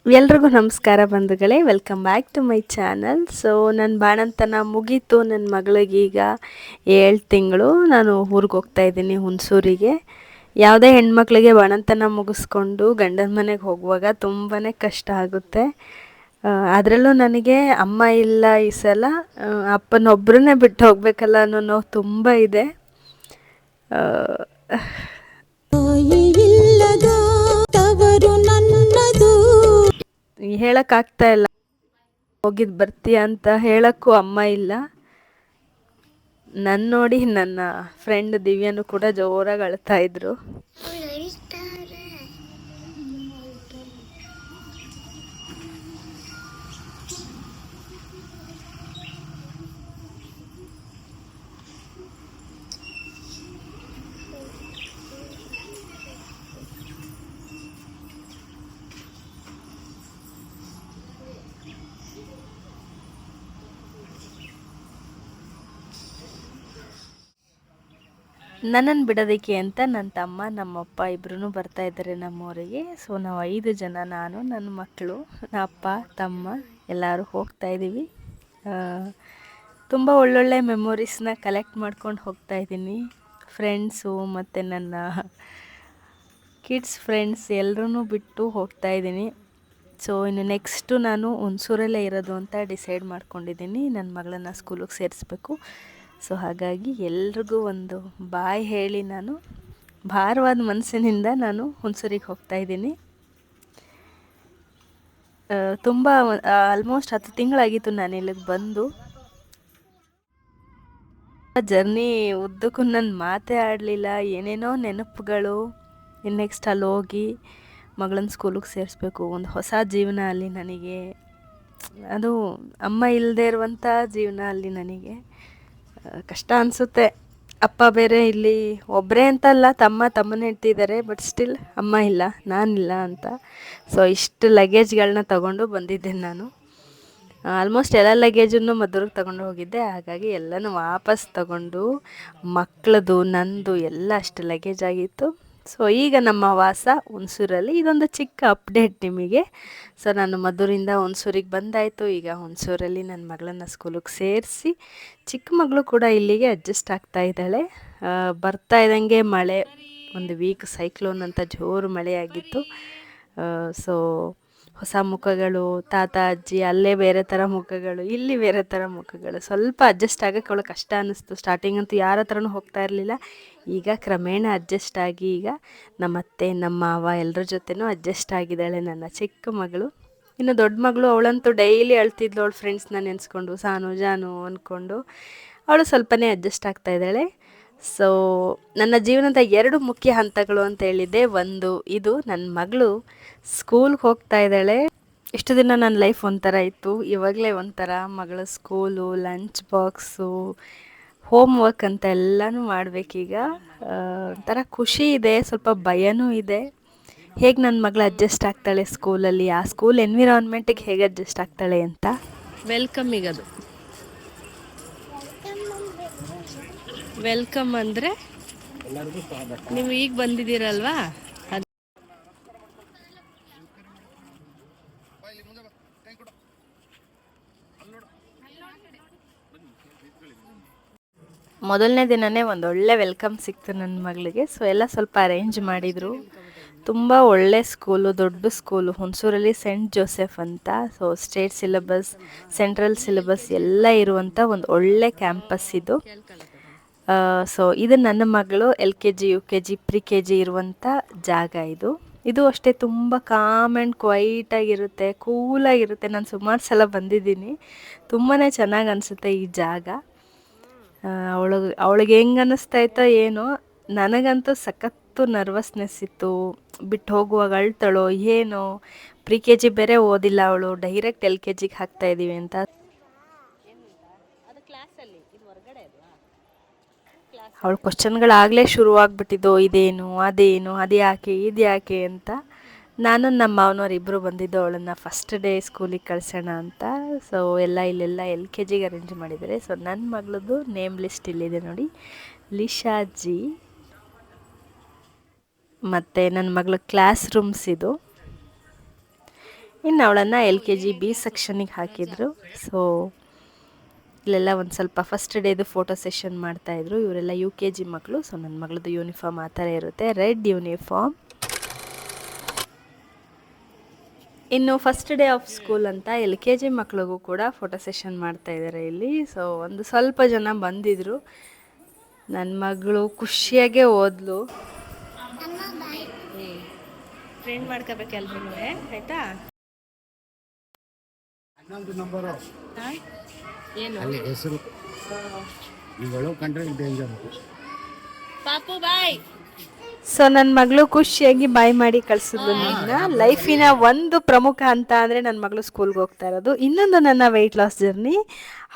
ಎಲ್ರಿಗೂ ನಮಸ್ಕಾರ ಬಂಧುಗಳೇ, welcome back to my channel. So ನನ್ನ ಬಾಣಂತನ ಮುಗೀತು. ನನ್ನ ಮಗಳಿಗೀಗ 7 ತಿಂಗಳು. ನಾನು ಊರಿಗೆ ಹೋಗ್ತಾ ಇದ್ದೀನಿ, ಹುಣಸೂರಿಗೆ. ಯಾವುದೇ ಹೆಣ್ಮಕ್ಳಿಗೆ ಬಾಣಂತನ ಮುಗಿಸ್ಕೊಂಡು ಗಂಡನ ಮನೆಗೆ ಹೋಗುವಾಗ ತುಂಬಾ ಕಷ್ಟ ಆಗುತ್ತೆ. ಅದರಲ್ಲೂ ನನಗೆ ಅಮ್ಮ ಇಲ್ಲ ಈ ಸಲ. ಅಪ್ಪನೊಬ್ಬರನ್ನೇ ಬಿಟ್ಟು ಹೋಗಬೇಕಲ್ಲ ಅನ್ನೋ ನೋವು ತುಂಬ ಇದೆ. ಹೇಳೋಕ್ಕಾಗ್ತಾ ಇಲ್ಲ, ಹೋಗಿದ್ದು ಬರ್ತೀಯ ಅಂತ ಹೇಳೋಕ್ಕೂ ಅಮ್ಮ ಇಲ್ಲ. ನನ್ನ ನೋಡಿ ನನ್ನ ಫ್ರೆಂಡ್ ದಿವ್ಯನೂ ಕೂಡ ಜೋರಾಗಿ ಅಳ್ತಾ ಇದ್ರು. ನನ್ನನ್ನು ಬಿಡೋದಕ್ಕೆ ಅಂತ ನನ್ನ ತಮ್ಮ ನಮ್ಮಪ್ಪ ಇಬ್ಬರೂ ಬರ್ತಾ ಇದ್ದಾರೆ ನಮ್ಮೂರಿಗೆ. ಸೊ ನಾವು 5 ಜನ, ನಾನು, ನನ್ನ ಮಕ್ಕಳು, ಅಪ್ಪ, ತಮ್ಮ ಎಲ್ಲರೂ ಹೋಗ್ತಾ ಇದ್ದೀವಿ. ತುಂಬ ಒಳ್ಳೊಳ್ಳೆ ಮೆಮೊರೀಸ್ನ ಕಲೆಕ್ಟ್ ಮಾಡ್ಕೊಂಡು ಹೋಗ್ತಾ ಇದ್ದೀನಿ. ಫ್ರೆಂಡ್ಸು ಮತ್ತು ನನ್ನ ಕಿಡ್ಸ್ ಫ್ರೆಂಡ್ಸ್ ಎಲ್ಲರೂ ಬಿಟ್ಟು ಹೋಗ್ತಾ ಇದ್ದೀನಿ. ಸೊ ಇನ್ನು ನೆಕ್ಸ್ಟು ನಾನು ಹುಣಸೂರಲ್ಲೇ ಇರೋದು ಅಂತ ಡಿಸೈಡ್ ಮಾಡ್ಕೊಂಡಿದ್ದೀನಿ. ನನ್ನ ಮಗಳನ್ನ ಸ್ಕೂಲಿಗೆ ಸೇರಿಸ್ಬೇಕು. ಸೊ ಹಾಗಾಗಿ ಎಲ್ರಿಗೂ ಒಂದು ಬಾಯ್ ಹೇಳಿ ನಾನು ಭಾರವಾದ ಮನಸ್ಸಿನಿಂದ ನಾನು ಹುಣಸೂರಿಗೆ ಹೋಗ್ತಾ ಇದ್ದೀನಿ. ತುಂಬ ಆಲ್ಮೋಸ್ಟ್ 10 ತಿಂಗಳಾಗಿತ್ತು ನಾನು ಇಲ್ಲಿಗೆ ಬಂದು. ಜರ್ನಿ ಉದ್ದಕ್ಕೂ ನನ್ನ ಮಾತೇ ಆಡಲಿಲ್ಲ. ಏನೇನೋ ನೆನಪುಗಳು. ಇನ್ನು ನೆಕ್ಸ್ಟ್ ಅಲ್ಲಿ ಹೋಗಿ ಮಗಳನ್ನ ಸ್ಕೂಲಿಗೆ ಸೇರಿಸ್ಬೇಕು, ಒಂದು ಹೊಸ ಜೀವನ ಅಲ್ಲಿ ನನಗೆ. ಅದು ಅಮ್ಮ ಇಲ್ಲದೆ ಇರುವಂಥ ಜೀವನ ಅಲ್ಲಿ ನನಗೆ. ಕಷ್ಟ ಅನಿಸುತ್ತೆ. ಅಪ್ಪ ಬೇರೆ ಇಲ್ಲಿ ಒಬ್ಬರೇ ಅಂತಲ್ಲ, ತಮ್ಮನೇ ಇಟ್ಟಿದ್ದಾರೆ. ಬಟ್ ಸ್ಟಿಲ್ ಅಮ್ಮ ಇಲ್ಲ, ನಾನಿಲ್ಲ ಅಂತ. ಸೊ ಇಷ್ಟು ಲಗೇಜ್ಗಳನ್ನ ತಗೊಂಡು ಬಂದಿದ್ದೇನೆ ನಾನು. ಆಲ್ಮೋಸ್ಟ್ ಎಲ್ಲ ಲಗೇಜನ್ನು ಮದ್ದೂರಿಗೆ ತಗೊಂಡು ಹೋಗಿದ್ದೆ. ಹಾಗಾಗಿ ಎಲ್ಲನೂ ವಾಪಸ್ ತಗೊಂಡು ಮಕ್ಕಳದು ನಂದು ಎಲ್ಲ ಅಷ್ಟು ಲಗೇಜ್ ಆಗಿತ್ತು. ಸೊ ಈಗ ನಮ್ಮ ವಾಸ ಹುಣಸೂರಲ್ಲಿ. ಇದೊಂದು ಚಿಕ್ಕ ಅಪ್ಡೇಟ್ ನಿಮಗೆ. ಸೊ ನಾನು ಮದ್ದೂರಿಂದ ಹುಣಸೂರಿಗೆ ಬಂದಾಯಿತು. ಈಗ ಹುಣಸೂರಲ್ಲಿ ನನ್ನ ಮಗಳನ್ನ ಸ್ಕೂಲಿಗೆ ಸೇರಿಸಿ, ಚಿಕ್ಕ ಮಗಳು ಕೂಡ ಇಲ್ಲಿಗೆ ಅಡ್ಜಸ್ಟ್ ಆಗ್ತಾ ಇದ್ದಾಳೆ. ಬರ್ತಾ ಇದ್ದಂಗೆ ಮಳೆ, ಒಂದು ವೀಕ್ ಸೈಕ್ಲೋನ್ ಅಂತ ಜೋರು ಮಳೆಯಾಗಿತ್ತು. ಸೊ ಹೊಸ ಮುಖಗಳು, ತಾತ ಅಜ್ಜಿ ಅಲ್ಲೇ ಬೇರೆ ಥರ ಮುಖಗಳು, ಇಲ್ಲಿ ಬೇರೆ ಥರ ಮುಖಗಳು. ಸ್ವಲ್ಪ ಅಡ್ಜಸ್ಟ್ ಆಗೋಕ್ಕೆ ಅವಳು ಕಷ್ಟ ಅನ್ನಿಸ್ತು. ಸ್ಟಾರ್ಟಿಂಗ್ ಅಂತೂ ಯಾರ ಹತ್ರನೂ ಹೋಗ್ತಾ ಇರಲಿಲ್ಲ. ಈಗ ಕ್ರಮೇಣ ಅಡ್ಜಸ್ಟ್ ಆಗಿ ಈಗ ನಮ್ಮ ಅತ್ತೆ, ನಮ್ಮ ಮಾವ ಎಲ್ಲರ ಜೊತೆನೂ ಅಡ್ಜಸ್ಟ್ ಆಗಿದ್ದಾಳೆ ನನ್ನ ಚಿಕ್ಕ ಮಗಳು. ಇನ್ನು ದೊಡ್ಡ ಮಗಳು, ಅವಳಂತೂ ಡೈಲಿ ಅಳ್ತಿದ್ಲು. ಅವಳು ಫ್ರೆಂಡ್ಸ್ನ ನೆನೆಸ್ಕೊಂಡು ಸಾನು ಜಾನು ಅಂದ್ಕೊಂಡು. ಅವಳು ಸ್ವಲ್ಪನೇ ಅಡ್ಜಸ್ಟ್ ಆಗ್ತಾ ಇದ್ದಾಳೆ. ಸೊ ನನ್ನ ಜೀವನದ 2 ಮುಖ್ಯ ಹಂತಗಳು ಅಂತ ಹೇಳಿದ್ದೆ. ಒಂದು, ಇದು ನನ್ನ ಮಗಳು ಸ್ಕೂಲ್ಗೆ ಹೋಗ್ತಾ ಇದ್ದಾಳೆ. ಇಷ್ಟು ದಿನ ನನ್ನ ಲೈಫ್ ಒಂಥರ ಇತ್ತು, ಇವಾಗಲೇ ಒಂಥರ. ಮಗಳ school, lunch box, home work ಅಂತ ಎಲ್ಲನೂ ಮಾಡಬೇಕೀಗ. ಒಂಥರ ಖುಷಿ ಇದೆ, ಸ್ವಲ್ಪ ಭಯನೂ ಇದೆ. ಹೇಗೆ ನನ್ನ ಮಗಳು ಅಡ್ಜಸ್ಟ್ ಆಗ್ತಾಳೆ ಸ್ಕೂಲಲ್ಲಿ, ಆ ಸ್ಕೂಲ್ ಎನ್ವಿರಾನ್ಮೆಂಟಿಗೆ ಹೇಗೆ ಅಡ್ಜಸ್ಟ್ ಆಗ್ತಾಳೆ ಅಂತ. ವೆಲ್ಕಮ್. ಈಗದು ವೆಲ್ಕಮ್ ಅಂದರೆ ನೀವು ಈಗ ಬಂದಿದ್ದೀರಲ್ವಾ, ಅದು ಮೊದಲನೇ ದಿನವೇ ಒಂದೊಳ್ಳೆ ವೆಲ್ಕಮ್ ಸಿಕ್ತು ನನ್ನ ಮಗಳಿಗೆ. ಸೊ ಎಲ್ಲ ಸ್ವಲ್ಪ ಅರೇಂಜ್ ಮಾಡಿದರು. ತುಂಬ ಒಳ್ಳೆ ಸ್ಕೂಲು, ದೊಡ್ಡ ಸ್ಕೂಲು ಹುಣಸೂರಲ್ಲಿ, ಸೆಂಟ್ ಜೋಸೆಫ್ ಅಂತ. So state syllabus, central syllabus ಎಲ್ಲ ಇರುವಂಥ ಒಂದು ಒಳ್ಳೆ ಕ್ಯಾಂಪಸ್ ಇದು. ಸೊ ಇದು ನನ್ನ ಮಗಳು LKG UKG ಪ್ರಿ KG ಇರುವಂಥ ಜಾಗ ಇದು. ಇದು ಅಷ್ಟೇ ತುಂಬ ಕಾಮ್ ಆ್ಯಂಡ್ ಕ್ವೈಟಾಗಿರುತ್ತೆ, ಕೂಲಾಗಿರುತ್ತೆ. ನಾನು ಸುಮಾರು ಸಲ ಬಂದಿದ್ದೀನಿ. ತುಂಬಾ ಚೆನ್ನಾಗಿ ಅನಿಸುತ್ತೆ ಈ ಜಾಗ. ಅವಳಿಗೆ ಹೆಂಗೆ ಅನ್ನಿಸ್ತಾಯಿತ್ತೋ ಏನೋ, ನನಗಂತೂ ಸಖತ್ತು ನರ್ವಸ್ನೆಸ್ ಇತ್ತು. ಬಿಟ್ಟು ಹೋಗುವಾಗ ಅಳ್ತಾಳೋ ಏನೋ. ಪ್ರಿ KG ಬೇರೆ ಓದಿಲ್ಲ ಅವಳು, ಡೈರೆಕ್ಟ್ LKGಗೆ ಹಾಕ್ತಾಯಿದ್ದೀವಿ ಅಂತ. ಅವಳ ಕ್ವಶನ್ಗಳಾಗಲೇ ಶುರುವಾಗ್ಬಿಟ್ಟಿದ್ದು, ಇದೇನು ಅದೇನು, ಅದು ಯಾಕೆ ಇದು ಯಾಕೆ ಅಂತ. ನಾನು ನಮ್ಮ ಮಾವನವ್ರು ಇಬ್ಬರು ಬಂದಿದ್ದು ಅವಳನ್ನು ಫಸ್ಟ್ ಡೇ ಸ್ಕೂಲಿಗೆ ಕಳ್ಸೋಣ ಅಂತ. ಸೊ ಇಲ್ಲೆಲ್ಲ LKGಗೆ ಅರೇಂಜ್ ಮಾಡಿದ್ದಾರೆ. ಸೊ ನನ್ನ ಮಗಳದ್ದು ನೇಮ್ ಲಿಸ್ಟ್ ಇಲ್ಲಿದೆ ನೋಡಿ, ಲಿಶಾ ಜಿ. ಮತ್ತು ನನ್ನ ಮಗಳ ಕ್ಲಾಸ್ ರೂಮ್ಸ್ ಇದು. ಇನ್ನು ಅವಳನ್ನು LKG B ಸೆಕ್ಷನಿಗೆ ಹಾಕಿದರು. ಸೊ ಇಲ್ಲೆಲ್ಲ ಒಂದು ಸ್ವಲ್ಪ ಫಸ್ಟ್ ಡೇದು ಫೋಟೋ ಸೆಷನ್ ಮಾಡ್ತಾಯಿದ್ರು. ಇವರೆಲ್ಲ UKG ಮಕ್ಕಳು. ಸೊ ನನ್ನ ಮಗಳದ್ದು ಯೂನಿಫಾರ್ಮ್ ಆ ಥರ ಇರುತ್ತೆ, ರೆಡ್ ಯೂನಿಫಾರ್ಮ್. ಇನ್ನು ಫಸ್ಟ್ ಡೇ ಆಫ್ ಸ್ಕೂಲ್ ಅಂತ LKG ಮಕ್ಕಳಿಗೂ ಕೂಡ ಫೋಟೋ ಸೆಷನ್ ಮಾಡ್ತಾಯಿದ್ದಾರೆ ಇಲ್ಲಿ. ಸೊ ಒಂದು ಸ್ವಲ್ಪ ಜನ ಬಂದಿದ್ದರು. ನನ್ನ ಮಗಳು ಖುಷಿಯಾಗೇ ಹೋದ್ಲು. ಫ್ರೆಂಡ್ ಮಾಡ್ಕೋಬೇಕೆಲ್ರೂ, ಆಯಿತಾ? ಏನು ಹೆಸರು ಕಂಡ್ರೆ ಡೇಂಜರ್. ಪಾಪು ಬಾಯ್. ಸೊ ನನ್ನ ಮಗಳು ಖುಷಿಯಾಗಿ ಬಾಯ್ ಮಾಡಿ ಕಳಿಸಿದ್ಲು. ನನ್ನ ಲೈಫಿನ ಒಂದು ಪ್ರಮುಖ ಅಂತ ಅಂದರೆ ನನ್ನ ಮಗಳು ಸ್ಕೂಲ್ಗೆ ಹೋಗ್ತಾ ಇರೋದು. ಇನ್ನೊಂದು ನನ್ನ ವೆಯ್ಟ್ ಲಾಸ್ ಜರ್ನಿ.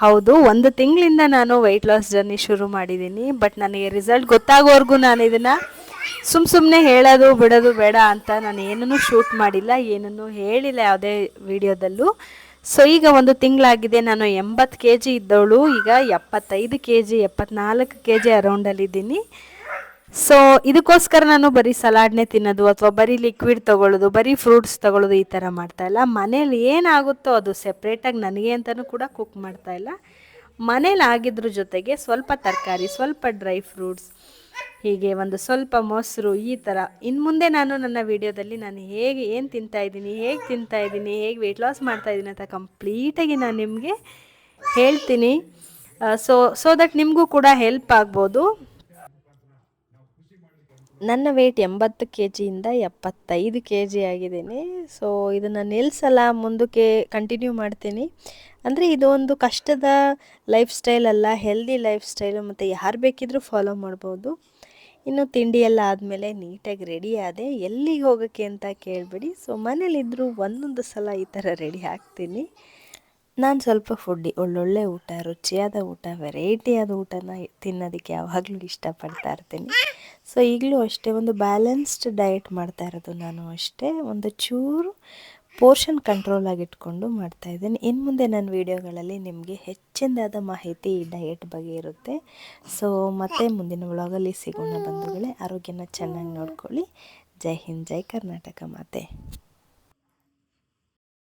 ಹೌದು, 1 ತಿಂಗಳಿಂದ ನಾನು ವೆಯ್ಟ್ ಲಾಸ್ ಜರ್ನಿ ಶುರು ಮಾಡಿದ್ದೀನಿ. ಬಟ್ ನನಗೆ ರಿಸಲ್ಟ್ ಗೊತ್ತಾಗೋವರೆಗೂ ನಾನು ಇದನ್ನು ಸುಮ್ಮನೆ ಹೇಳೋದು ಬಿಡೋದು ಬೇಡ ಅಂತ ನಾನು ಏನನ್ನೂ ಶೂಟ್ ಮಾಡಿಲ್ಲ, ಏನನ್ನೂ ಹೇಳಿಲ್ಲ ಯಾವುದೇ ವಿಡಿಯೋದಲ್ಲೂ. ಸೊ ಈಗ 1 ತಿಂಗಳಾಗಿದೆ. ನಾನು 80 kg ಇದ್ದವಳು ಈಗ 75 kg 74 kg ಅರೌಂಡಲ್ಲಿದ್ದೀನಿ. ಸೊ ಇದಕ್ಕೋಸ್ಕರ ನಾನು ಬರೀ ಸಲಾಡ್ನೇ ತಿನ್ನೋದು ಅಥವಾ ಬರೀ ಲಿಕ್ವಿಡ್ ತೊಗೊಳ್ಳೋದು, ಬರೀ ಫ್ರೂಟ್ಸ್ ತೊಗೊಳ್ಳೋದು ಈ ಥರ ಮಾಡ್ತಾಯಿಲ್ಲ. ಮನೇಲಿ ಏನಾಗುತ್ತೋ ಅದು ಸೆಪ್ರೇಟಾಗಿ ನನಗೆ ಅಂತಲೂ ಕೂಡ ಕುಕ್ ಮಾಡ್ತಾಯಿಲ್ಲ. ಮನೇಲಿ ಆಗಿದ್ರ ಜೊತೆಗೆ ಸ್ವಲ್ಪ ತರಕಾರಿ, ಸ್ವಲ್ಪ ಡ್ರೈ ಫ್ರೂಟ್ಸ್, ಹೀಗೆ ಒಂದು ಸ್ವಲ್ಪ ಮೊಸರು, ಈ ಥರ. ಇನ್ನು ಮುಂದೆ ನಾನು ನನ್ನ ವಿಡಿಯೋದಲ್ಲಿ ನಾನು ಹೇಗೆ ಏನು ತಿಂತಾಯಿದ್ದೀನಿ, ಹೇಗೆ ವೆಯ್ಟ್ ಲಾಸ್ ಮಾಡ್ತಾಯಿದ್ದೀನಿ ಅಂತ ಕಂಪ್ಲೀಟಾಗಿ ನಾನು ನಿಮಗೆ ಹೇಳ್ತೀನಿ. ಸೊ ದಟ್ ನಿಮಗೂ ಕೂಡ ಹೆಲ್ಪ್ ಆಗ್ಬೋದು. ನನ್ನ ವೆಯ್ಟ್ 80 kgಯಿಂದ 75 kg ಆಗಿದ್ದೀನಿ. ಸೊ ಇದನ್ನು ನಿಲ್ಲಿಸಲ್ಲ, ಮುಂದಕ್ಕೆ ಕಂಟಿನ್ಯೂ ಮಾಡ್ತೀನಿ. ಅಂದರೆ ಇದು ಒಂದು ಕಷ್ಟದ ಲೈಫ್ ಸ್ಟೈಲ್ ಅಲ್ಲ, ಹೆಲ್ದಿ ಲೈಫ್ ಸ್ಟೈಲು. ಮತ್ತು ಯಾರು ಬೇಕಿದ್ರೂ ಫಾಲೋ ಮಾಡ್ಬೋದು. ಇನ್ನು ತಿಂಡಿ ಎಲ್ಲ ಆದಮೇಲೆ ನೀಟಾಗಿ ರೆಡಿ ಆದೆ. ಎಲ್ಲಿಗೆ ಹೋಗೋಕ್ಕೆ ಅಂತ ಕೇಳಬೇಡಿ. ಸೊ ಮನೇಲಿದ್ದರೂ ಒಂದೊಂದು ಸಲ ಈ ಥರ ರೆಡಿ ಆಗ್ತೀನಿ. ನಾನು ಸ್ವಲ್ಪ ಫುಡ್ಡಿ, ಒಳ್ಳೊಳ್ಳೆ ಊಟ, ರುಚಿಯಾದ ಊಟ, ವೆರೈಟಿಯಾದ ಊಟನ ತಿನ್ನೋದಕ್ಕೆ ಯಾವಾಗಲೂ ಇಷ್ಟಪಡ್ತಾ ಇರ್ತೀನಿ. ಸೊ ಈಗಲೂ ಅಷ್ಟೇ ಒಂದು ಬ್ಯಾಲೆನ್ಸ್ಡ್ ಡಯಟ್ ಮಾಡ್ತಾ ಇರೋದು ನಾನು ಅಷ್ಟೇ. ಒಂದು ಚೂರು ಪೋರ್ಷನ್ ಕಂಟ್ರೋಲಾಗಿ ಇಟ್ಕೊಂಡು ಮಾಡ್ತಾಯಿದ್ದೀನಿ. ಇನ್ನು ಮುಂದೆ ನನ್ನ ವೀಡಿಯೋಗಳಲ್ಲಿ ನಿಮಗೆ ಹೆಚ್ಚಿನದಾದ ಮಾಹಿತಿ ಈ ಡಯಟ್ ಬಗ್ಗೆ ಇರುತ್ತೆ. ಸೊ ಮತ್ತೆ ಮುಂದಿನ ವ್ಲಾಗಲ್ಲಿ ಸಿಗೋಣ ಬಂಧುಗಳೇ. ಆರೋಗ್ಯನ ಚೆನ್ನಾಗಿ ನೋಡ್ಕೊಳ್ಳಿ. ಜೈ ಹಿಂದ್, ಜೈ ಕರ್ನಾಟಕ ಮಾತೆ.